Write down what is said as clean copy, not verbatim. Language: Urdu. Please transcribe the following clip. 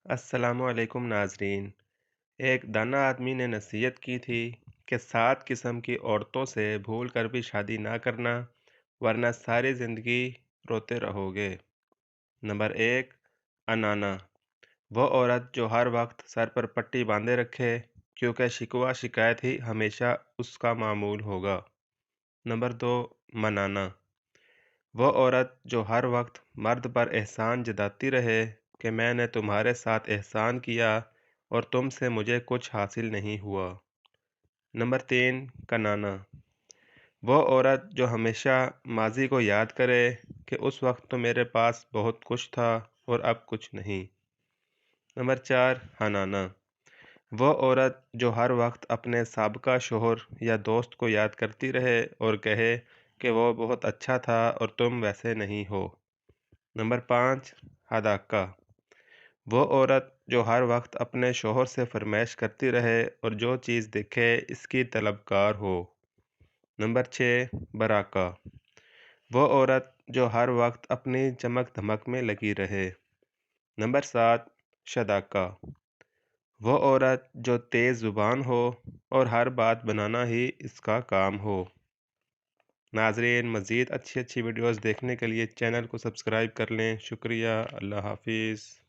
السلام علیکم ناظرین۔ ایک دانا آدمی نے نصیحت کی تھی کہ 7 قسم کی عورتوں سے بھول کر بھی شادی نہ کرنا ورنہ ساری زندگی روتے رہو گے۔ نمبر 1، انانا، وہ عورت جو ہر وقت سر پر پٹی باندھے رکھے کیونکہ شکوہ شکایت ہی ہمیشہ اس کا معمول ہوگا۔ نمبر 2، منانا، وہ عورت جو ہر وقت مرد پر احسان جتاتی رہے کہ میں نے تمہارے ساتھ احسان کیا اور تم سے مجھے کچھ حاصل نہیں ہوا۔ نمبر 3، کنانا، وہ عورت جو ہمیشہ ماضی کو یاد کرے کہ اس وقت تو میرے پاس بہت کچھ تھا اور اب کچھ نہیں۔ نمبر 4، حنانا، وہ عورت جو ہر وقت اپنے سابقہ شوہر یا دوست کو یاد کرتی رہے اور کہے کہ وہ بہت اچھا تھا اور تم ویسے نہیں ہو۔ نمبر 5، حداقہ، وہ عورت جو ہر وقت اپنے شوہر سے فرمائش کرتی رہے اور جو چیز دیکھے اس کی طلبگار ہو۔ نمبر 6، براقہ، وہ عورت جو ہر وقت اپنی چمک دھمک میں لگی رہے۔ نمبر 7، شداقہ، وہ عورت جو تیز زبان ہو اور ہر بات بنانا ہی اس کا کام ہو۔ ناظرین، مزید اچھی ویڈیوز دیکھنے کے لیے چینل کو سبسکرائب کر لیں۔ شکریہ، اللہ حافظ۔